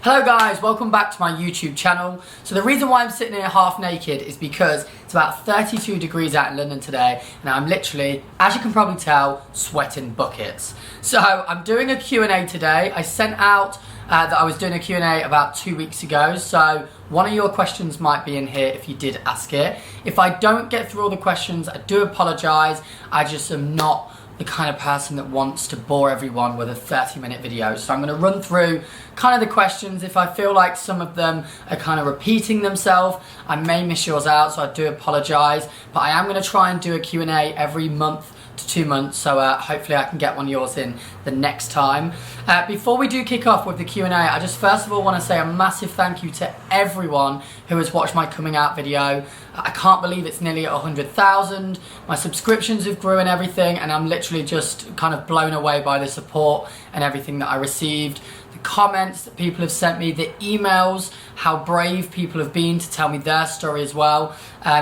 Hello guys, welcome back to my YouTube channel. So the reason why I'm sitting here half naked is because it's about 32 degrees out in London today and I'm literally, as you can probably tell, sweating buckets. So I'm doing a Q&A today. I sent out that I was doing a Q&A about 2 weeks ago, so one of your questions might be in here if you did ask it. If I don't get through all the questions, I do apologise. I just am not the kind of person that wants to bore everyone with a 30-minute video. So I'm going to run through kind of the questions. If I feel like some of them are kind of repeating themselves, I may miss yours out, so I do apologise. But I am going to try and do a Q&A every month to 2 months, so hopefully I can get one of yours in the next time. Before we do kick off with the Q&A, I just first of all want to say a massive thank you to everyone who has watched my coming out video. I can't believe it's nearly at 100,000. My subscriptions have grew and everything, and I'm literally just kind of blown away by the support and everything that I received. The comments that people have sent me, the emails, how brave people have been to tell me their story as well.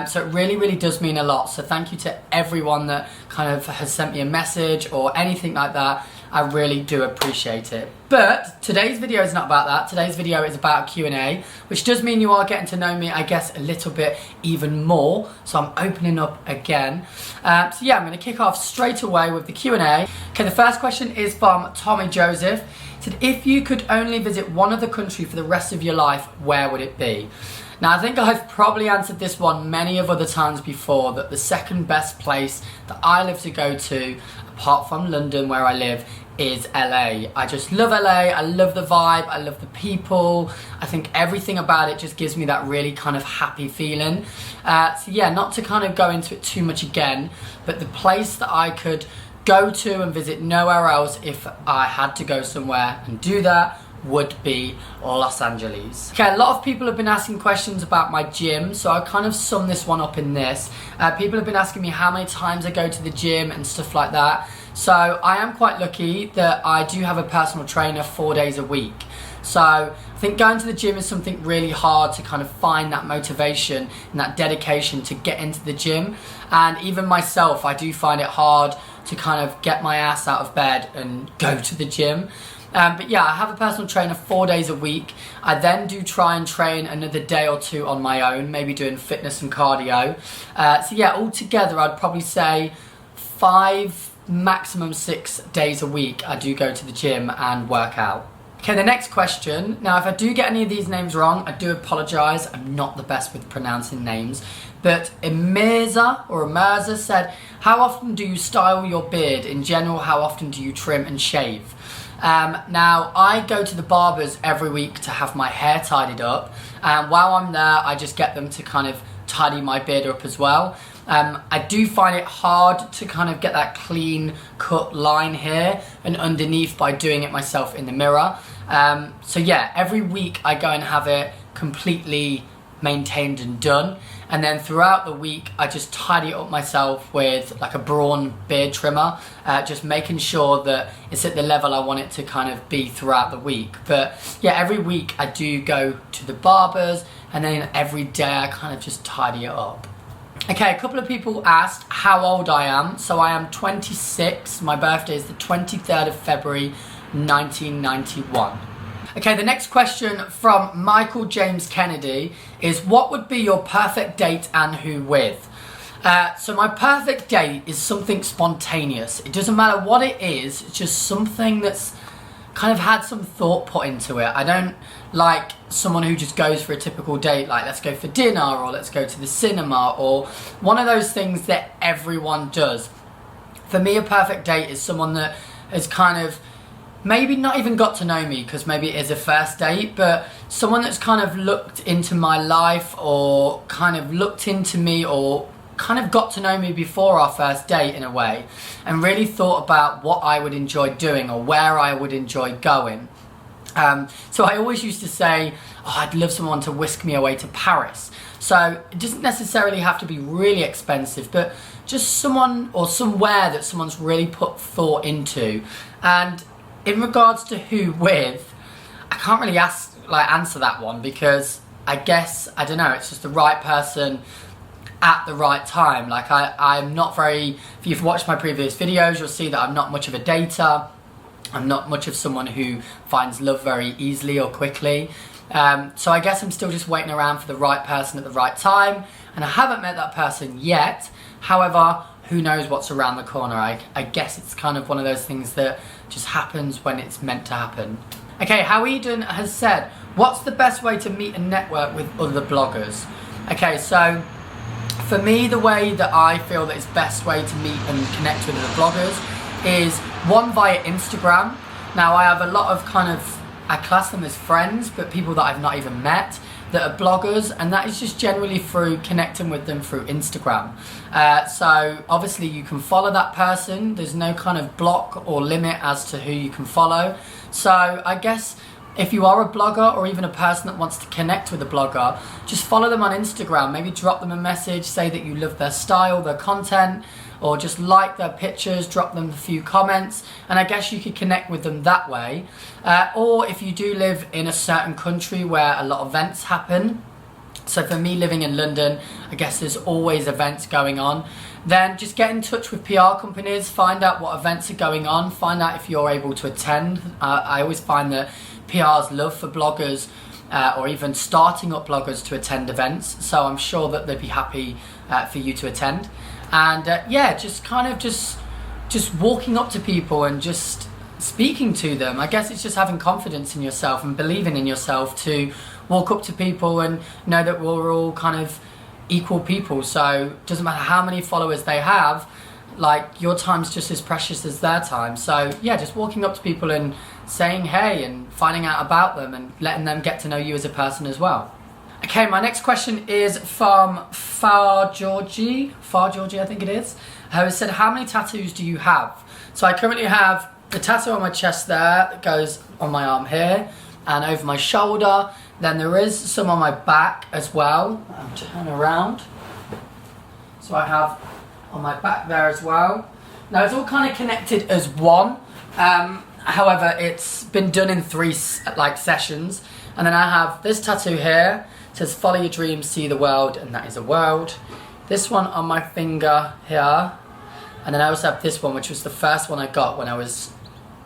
So it really, really does mean a lot. So thank you to everyone that kind of has sent me a message or anything like that. I really do appreciate it. But today's video is not about that. Today's video is about Q&A, which does mean you are getting to know me, I guess, a little bit even more. So I'm opening up again. So yeah, I'm going to kick off straight away with the Q&A. Okay, the first question is from Tommy Joseph. He said, if you could only visit one other country for the rest of your life, where would it be? Now, I think I've probably answered this one many of other times before, that the second best place that I live to go to, apart from London where I live, is LA. I just love LA, I love the vibe, I love the people. I think everything about it just gives me that really kind of happy feeling. So yeah, not to kind of go into it too much again, but the place that I could go to and visit nowhere else if I had to go somewhere and do that would be Los Angeles. Okay, a lot of people have been asking questions about my gym, so I kind of sum this one up in this. People have been asking me how many times I go to the gym and stuff like that. So I am quite lucky that I do have a personal trainer 4 days a week. So I think going to the gym is something really hard to kind of find that motivation and that dedication to get into the gym. And even myself, I do find it hard to kind of get my ass out of bed and go to the gym. But yeah, I have a personal trainer 4 days a week. I then do try and train another day or two on my own, maybe doing fitness and cardio. So yeah, altogether I'd probably say 5, maximum 6 days a week I do go to the gym and work out. Okay, the next question. Now, if I do get any of these names wrong, I do apologise. I'm not the best with pronouncing names. But Emerza said, how often do you style your beard? In general, how often do you trim and shave? Now, I go to the barbers every week to have my hair tidied up. And while I'm there, I just get them to kind of tidy my beard up as well. I do find it hard to kind of get that clean cut line here and underneath by doing it myself in the mirror. So yeah, every week I go and have it completely maintained and done. And then throughout the week, I just tidy it up myself with like a brawn beard trimmer, just making sure that it's at the level I want it to kind of be throughout the week. But yeah, every week I do go to the barbers, and then every day I kind of just tidy it up. Okay, a couple of people asked how old I am. So I am 26. My birthday is the 23rd of February, 1991. Okay, the next question from Michael James Kennedy is, what would be your perfect date and who with? So my perfect date is something spontaneous. It doesn't matter what it is, it's just something that's kind of had some thought put into it. I don't like someone who just goes for a typical date, like let's go for dinner or let's go to the cinema or one of those things that everyone does. For me, a perfect date is someone that has kind of maybe not even got to know me, because maybe it is a first date, but someone that's kind of looked into my life or kind of looked into me or kind of got to know me before our first date in a way and really thought about what I would enjoy doing or where I would enjoy going. So I always used to say, oh, I'd love someone to whisk me away to Paris. So it doesn't necessarily have to be really expensive, but just someone or somewhere that someone's really put thought into. And in regards to who with, I can't really answer that one, because I guess, I don't know, it's just the right person at the right time. Like I'm not very, if you've watched my previous videos, you'll see that I'm not much of a dater. I'm not much of someone who finds love very easily or quickly. So I guess I'm still just waiting around for the right person at the right time, and I haven't met that person yet. However, who knows what's around the corner? I guess it's kind of one of those things that just happens when it's meant to happen. Okay, How Eden has said, what's the best way to meet and network with other bloggers? Okay, so for me, the way that I feel that is best way to meet and connect with other bloggers is one, via Instagram. Now, I have a lot of I class them as friends, but people that I've not even met that are bloggers, and that is just generally through connecting with them through Instagram. So obviously you can follow that person. There's no kind of block or limit as to who you can follow. So I guess if you are a blogger or even a person that wants to connect with a blogger, just follow them on Instagram. Maybe drop them a message, say that you love their style, their content, or just like their pictures, drop them a few comments, and I guess you could connect with them that way. Or if you do live in a certain country where a lot of events happen, so for me living in London, I guess there's always events going on, then just get in touch with PR companies, find out what events are going on, find out if you're able to attend. I always find that PRs love for bloggers or even starting up bloggers to attend events, so I'm sure that they'd be happy for you to attend. And yeah, just walking up to people and just speaking to them. I guess it's just having confidence in yourself and believing in yourself to walk up to people and know that we're all kind of equal people. So it doesn't matter how many followers they have, like your time's just as precious as their time. So yeah, just walking up to people and saying hey and finding out about them and letting them get to know you as a person as well. Okay, my next question is from Far Georgie, I think it is, who said, how many tattoos do you have? So I currently have the tattoo on my chest there that goes on my arm here and over my shoulder. Then there is some on my back as well. I'll turn around. So I have on my back there as well. Now it's all kind of connected as one. However, it's been done in 3 sessions. And then I have this tattoo here. It says follow your dreams, see the world, and that is a world. This one on my finger here. And then I also have this one, which was the first one I got when I was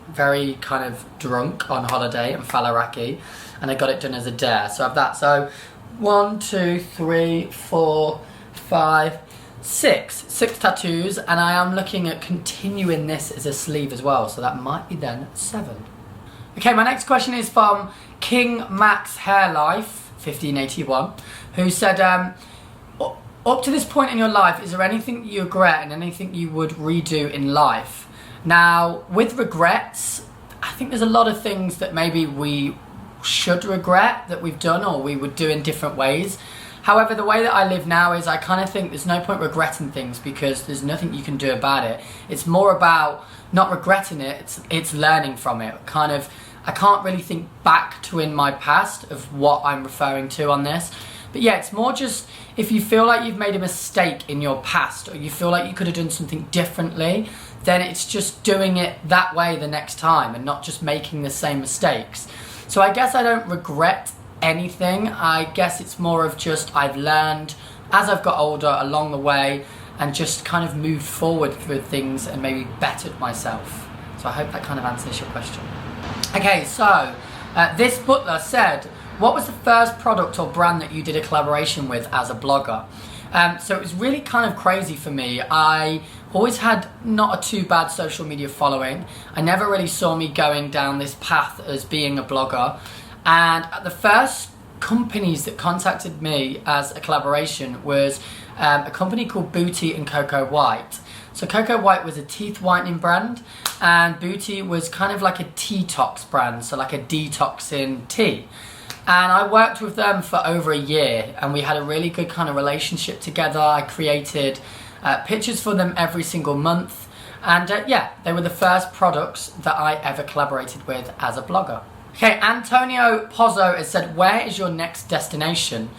very kind of drunk on holiday in Falaraki, and I got it done as a dare. So I have that. So 1, 2, 3, 4, 5, 6 tattoos, and I am looking at continuing this as a sleeve as well, so that might be then 7. Okay, my next question is from King Max Hair Life 1581, who said, up to this point in your life, is there anything you regret and anything you would redo in life? Now, with regrets, I think there's a lot of things that maybe we should regret that we've done or we would do in different ways. However, the way that I live now is I kind of think there's no point regretting things because there's nothing you can do about it. It's more about not regretting it, it's learning from it. I can't really think back to in my past of what I'm referring to on this. But yeah, it's more just if you feel like you've made a mistake in your past or you feel like you could have done something differently, then it's just doing it that way the next time and not just making the same mistakes. So I guess I don't regret anything. I guess it's more of just I've learned as I've got older along the way and just kind of moved forward through things and maybe bettered myself. So I hope that kind of answers your question. Okay, so this butler said, what was the first product or brand that you did a collaboration with as a blogger? So it was really kind of crazy for me. I always had not a too bad social media following. I never really saw me going down this path as being a blogger. And the first companies that contacted me as a collaboration was a company called Beauty and Cocoa White. So Cocoa White was a teeth whitening brand and Beauty was kind of like a detox brand, so like a detoxing tea. And I worked with them for over a year and we had a really good kind of relationship together. I created pictures for them every single month. And yeah, they were the first products that I ever collaborated with as a blogger. Okay, Antonio Pozzo has said, where is your next destination?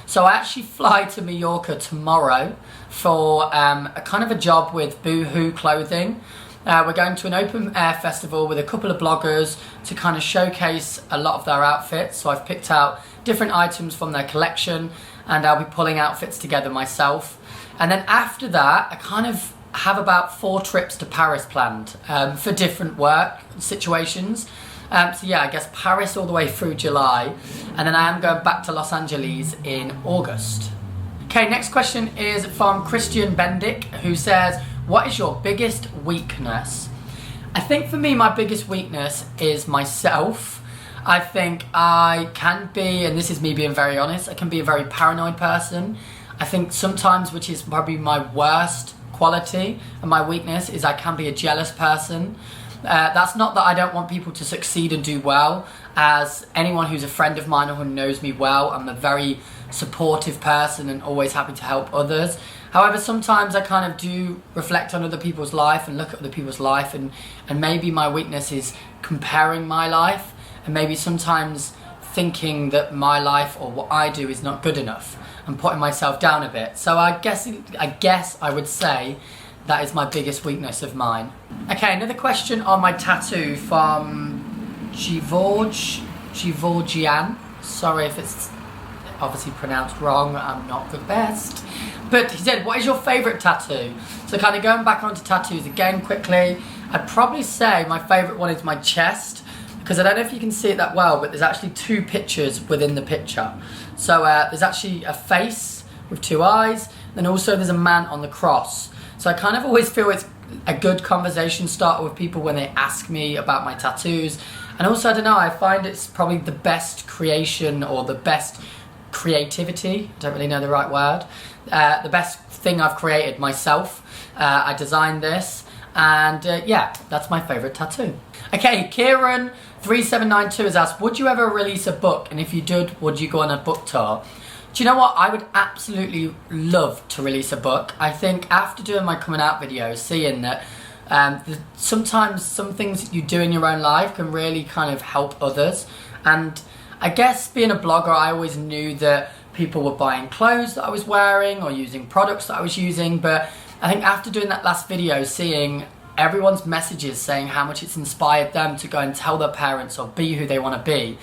So I actually fly to Mallorca tomorrow for a kind of a job with Boohoo Clothing. We're going to an open air festival with a couple of bloggers to kind of showcase a lot of their outfits. So I've picked out different items from their collection and I'll be pulling outfits together myself. And then after that, I kind of have about 4 trips to Paris planned for different work situations. So yeah, I guess Paris all the way through July, and then I am going back to Los Angeles in August. Okay, next question is from Christian Bendick, who says, what is your biggest weakness? I think for me, my biggest weakness is myself. I think I can be, and this is me being very honest, I can be a very paranoid person. I think sometimes, which is probably my worst quality and my weakness, is I can be a jealous person. That's not that I don't want people to succeed and do well. As anyone who's a friend of mine or who knows me well, I'm a very supportive person and always happy to help others. However, sometimes I kind of do reflect on other people's life and look at other people's life, and maybe my weakness is comparing my life, and maybe sometimes thinking that my life or what I do is not good enough and putting myself down a bit. So I guess I would say that is my biggest weakness of mine. Okay, another question on my tattoo from Georgian. Sorry if it's obviously pronounced wrong, I'm not the best. But he said, what is your favourite tattoo? So kind of going back onto tattoos again quickly, I'd probably say my favourite one is my chest, because I don't know if you can see it that well, but there's actually 2 pictures within the picture. So there's actually a face with 2 eyes, then also there's a man on the cross. So I kind of always feel it's a good conversation starter with people when they ask me about my tattoos. And also, I don't know, I find it's probably the best creation or the best creativity, I don't really know the right word, the best thing I've created myself. I designed this, and yeah, that's my favourite tattoo. Okay, Kieran3792 has asked, would you ever release a book? And if you did, would you go on a book tour? Do you know what? I would absolutely love to release a book. I think after doing my coming out video, seeing that sometimes some things that you do in your own life can really kind of help others. And I guess being a blogger, I always knew that people were buying clothes that I was wearing or using products that I was using. But I think after doing that last video, seeing everyone's messages saying how much it's inspired them to go and tell their parents or be who they want to be,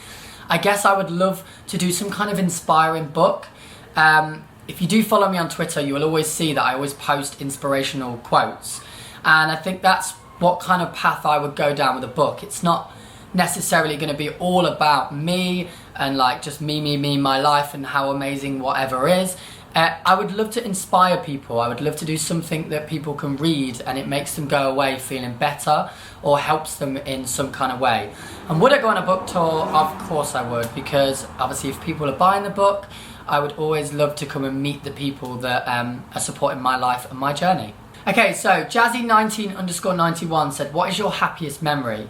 I guess I would love to do some kind of inspiring book. If you do follow me on Twitter, you will always see that I always post inspirational quotes. And I think that's what kind of path I would go down with a book. It's not necessarily going to be all about me and like just me, my life and how amazing whatever is. I would love to inspire people. I would love to do something that people can read and it makes them go away feeling better or helps them in some kind of way. And would I go on a book tour? Of course I would, because obviously if people are buying the book, I would always love to come and meet the people that are supporting my life and my journey. Okay, so Jazzy19_91 said, what is your happiest memory?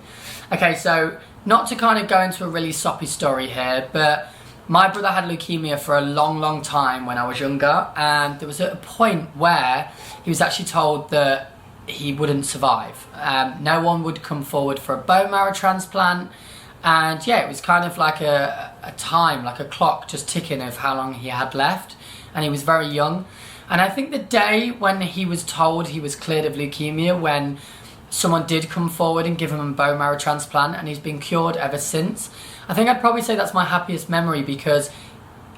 Okay, so not to kind of go into a really soppy story here, but my brother had leukemia for a long time when I was younger, and there was a point where he was actually told that he wouldn't survive. No one would come forward for a bone marrow transplant, and yeah, it was kind of like a time, like a clock just ticking of how long he had left, and he was very young. And I think the day when he was told he was cleared of leukemia, when someone did come forward and give him a bone marrow transplant, and he's been cured ever since, I think I'd probably say that's my happiest memory, because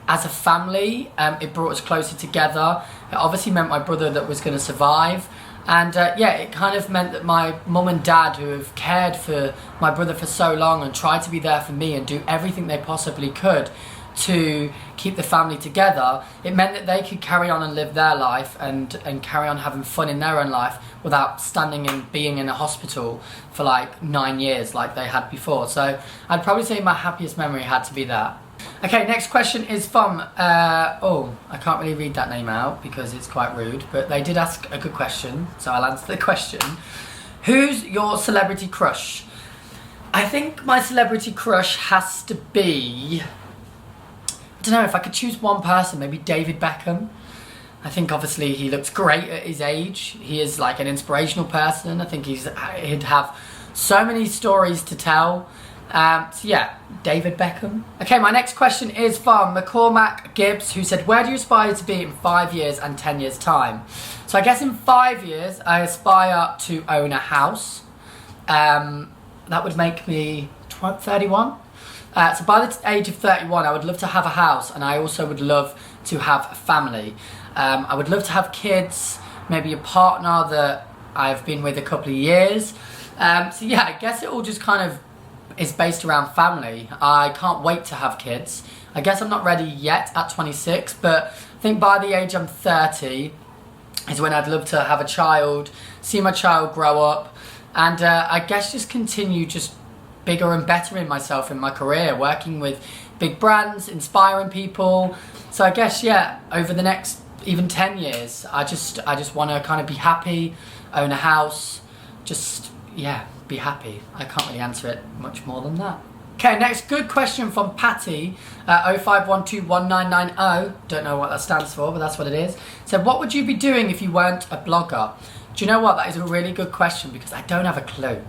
as a family, it brought us closer together. It obviously meant my brother that was going to survive. And yeah, it kind of meant that my mum and dad, who have cared for my brother for so long and tried to be there for me and do everything they possibly could to keep the family together, it meant that they could carry on and live their life and carry on having fun in their own life without standing and being in a hospital for like 9 years like they had before. So I'd probably say my happiest memory had to be that. Okay, next question is from, oh, I can't really read that name out because it's quite rude, but they did ask a good question, so I'll answer the question. Who's your celebrity crush? I think my celebrity crush has to be, I don't know, if I could choose one person, maybe David Beckham. I think obviously he looks great at his age. He is like an inspirational person. I think he'd have so many stories to tell. So yeah, David Beckham. Okay, my next question is from McCormack Gibbs, who said, where do you aspire to be in 5 years and 10 years time? So I guess in 5 years, I aspire to own a house. That would make me 31. So by the age of 31, I would love to have a house, and I also would love to have a family. I would love to have kids. maybe a partner that I've been with a couple of years. So yeah, I guess it all just kind of is based around family. I can't wait to have kids. I guess I'm not ready yet at 26, but I think by the age I'm 30 is when I'd love to have a child, see my child grow up, and I guess just continue just bigger and better in myself in my career, working with big brands, inspiring people. So I guess, yeah, over the next even 10 years, I just want to kind of be happy, own a house, just, yeah, be happy. I can't really answer it much more than that. Okay, next good question from Patty, 05121990. Don't know what that stands for, but that's what it is. So what would you be doing if you weren't a blogger? Do you know what? That is a really good question because I don't have a clue.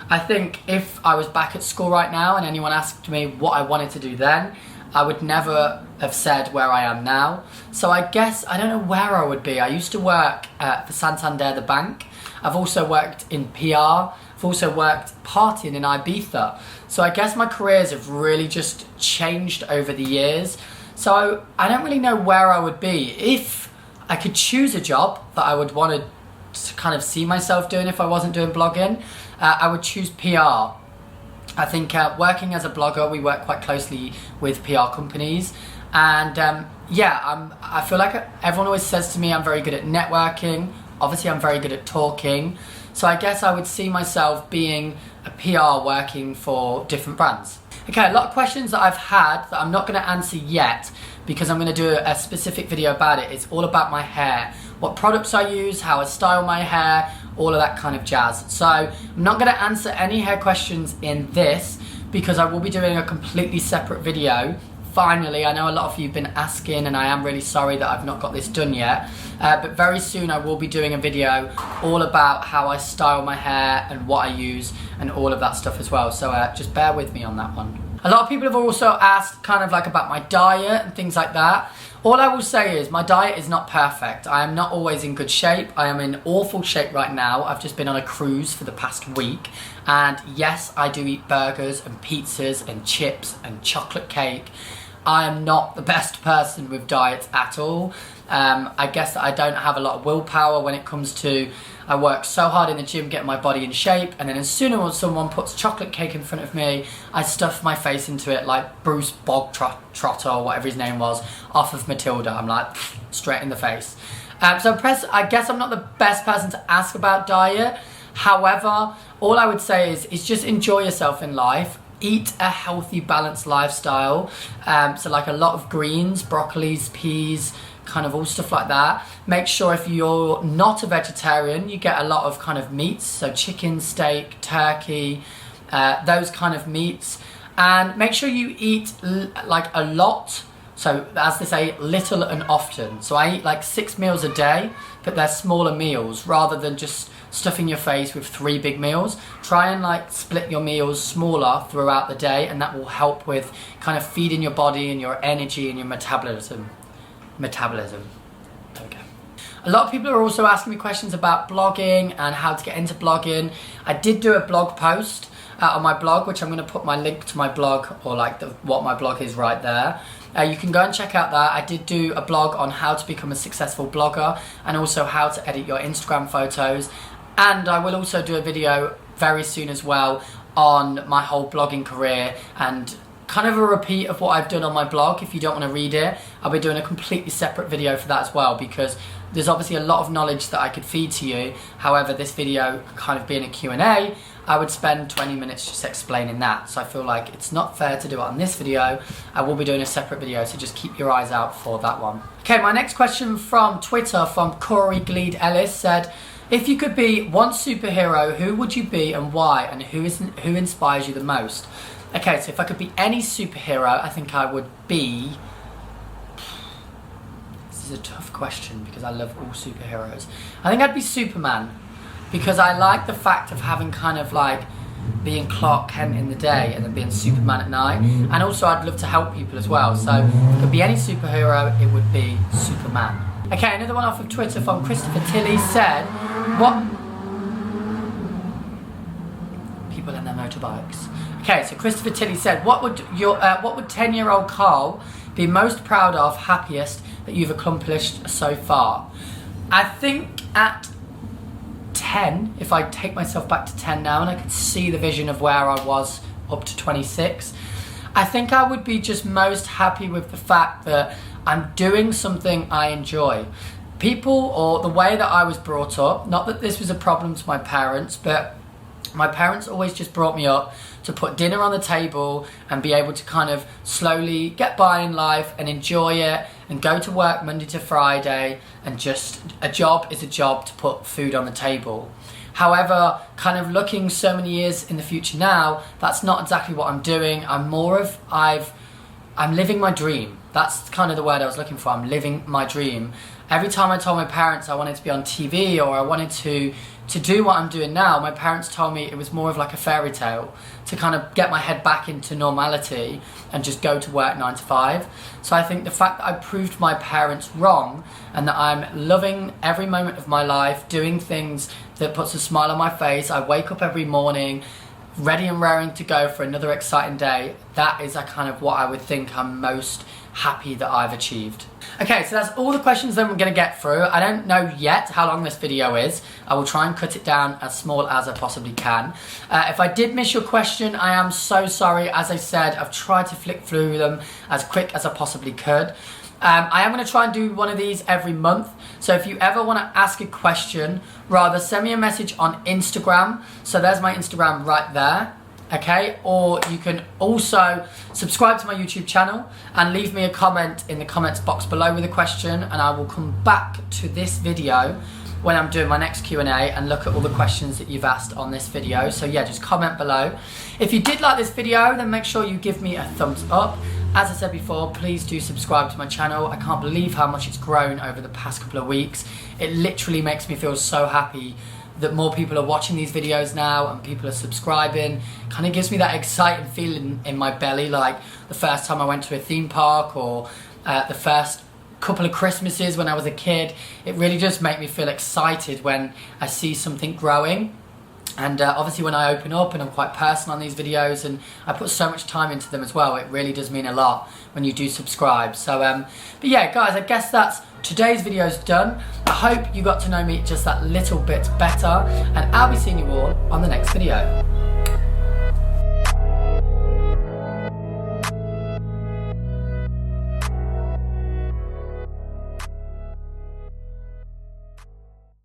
I think if I was back at school right now and anyone asked me what I wanted to do then, I would never have said where I am now. So I guess, I don't know where I would be. I used to work for Santander, the bank. I've also worked in PR. I've also worked partying in Ibiza. So I guess my careers have really just changed over the years. So I don't really know where I would be. If I could choose a job that I would want to kind of see myself doing if I wasn't doing blogging, I would choose PR. I think working as a blogger, we work quite closely with PR companies. And yeah, I feel like everyone always says to me I'm very good at networking. Obviously, I'm very good at talking. So I guess I would see myself being a PR working for different brands. Okay, a lot of questions that I've had that I'm not going to answer yet because I'm going to do a specific video about it. It's all about my hair, what products I use, how I style my hair, all of that kind of jazz. So I'm not going to answer any hair questions in this because I will be doing a completely separate video. Finally, I know a lot of you have been asking and I am really sorry that I've not got this done yet. But very soon I will be doing a video all about how I style my hair and what I use and all of that stuff as well. So just bear with me on that one. A lot of people have also asked kind of like about my diet and things like that. All I will say is my diet is not perfect. I am not always in good shape. I am in awful shape right now. I've just been on a cruise for the past week. And yes, I do eat burgers and pizzas and chips and chocolate cake. I am not the best person with diets at all. I guess that I don't have a lot of willpower when it comes to, I work so hard in the gym getting my body in shape, and then as soon as someone puts chocolate cake in front of me, I stuff my face into it like Bruce Bogtrotter or whatever his name was, off of Matilda. I'm like, straight in the face. So I guess I'm not the best person to ask about diet. However, all I would say is just enjoy yourself in life. Eat a healthy, balanced lifestyle. So like a lot of greens, broccolis, peas, kind of all stuff like that. Make sure if you're not a vegetarian, you get a lot of kind of meats. So chicken, steak, turkey, those kind of meats. And make sure you eat like a lot. So as they say, little and often. So I eat like 6 meals a day, but they're smaller meals rather than just stuffing your face with 3 big meals. Try and like split your meals smaller throughout the day, and that will help with kind of feeding your body and your energy and your metabolism. There we go. A lot of people are also asking me questions about blogging and how to get into blogging. I did do a blog post on my blog, which I'm going to put my link to my blog, or like what my blog is right there. You can go and check out that. I did do a blog on how to become a successful blogger and also how to edit your Instagram photos. And I will also do a video very soon as well on my whole blogging career and kind of a repeat of what I've done on my blog. If you don't want to read it, I'll be doing a completely separate video for that as well, because there's obviously a lot of knowledge that I could feed to you. However, this video kind of being a Q&A, I would spend 20 minutes just explaining that. So I feel like it's not fair to do it on this video. I will be doing a separate video, so just keep your eyes out for that one. Okay, my next question from Twitter from Corey Gleed Ellis said, if you could be one superhero, who would you be and why? And who inspires you the most? Okay, so if I could be any superhero, I think I would be... This is a tough question because I love all superheroes. I think I'd be Superman, because I like the fact of having kind of like being Clark Kent in the day and then being Superman at night. And also I'd love to help people as well. So if it could be any superhero, it would be Superman. Okay, another one off of Twitter from Christopher Tilley said, what... People and their motorbikes. Okay, so Christopher Tilley said, what would 10-year-old Carl be most proud of, happiest, that you've accomplished so far? I think at 10, if I take myself back to 10 now and I could see the vision of where I was up to 26, I think I would be just most happy with the fact that I'm doing something I enjoy. People, or the way that I was brought up, not that this was a problem to my parents, but my parents always just brought me up to put dinner on the table and be able to kind of slowly get by in life and enjoy it and go to work Monday to Friday, and just a job is a job to put food on the table. However, kind of looking so many years in the future now, that's not exactly what I'm doing. I'm living my dream. That's kind of the word I was looking for. I'm living my dream. Every time I told my parents I wanted to be on TV or I wanted to do what I'm doing now, my parents told me it was more of like a fairy tale, to kind of get my head back into normality and just go to work 9 to 5. So I think the fact that I proved my parents wrong and that I'm loving every moment of my life, doing things that puts a smile on my face, I wake up every morning ready and raring to go for another exciting day, that is kind of what I would think I'm most happy that I've achieved. Okay, so that's all the questions that I'm going to get through. I don't know yet how long this video is. I will try and cut it down as small as I possibly can. If I did miss your question, I am so sorry. As I said, I've tried to flick through them as quick as I possibly could. I am going to try and do one of these every month. So if you ever want to ask a question, rather send me a message on Instagram. So there's my Instagram right there. Okay, or you can also subscribe to my YouTube channel and leave me a comment in the comments box below with a question, and I will come back to this video when I'm doing my next Q&A and look at all the questions that you've asked on this video. So yeah, just comment below. If you did like this video, then make sure you give me a thumbs up. As I said before, please do subscribe to my channel. I can't believe how much it's grown over the past couple of weeks. It literally makes me feel so happy that more people are watching these videos now and people are subscribing. Kind of gives me that exciting feeling in my belly, like the first time I went to a theme park, or the first couple of Christmases when I was a kid. It really does make me feel excited when I see something growing. And obviously when I open up and I'm quite personal on these videos and I put so much time into them as well, it really does mean a lot when you do subscribe. So, but yeah, guys, I guess that's today's video's done. I hope you got to know me just that little bit better, and I'll be seeing you all on the next video.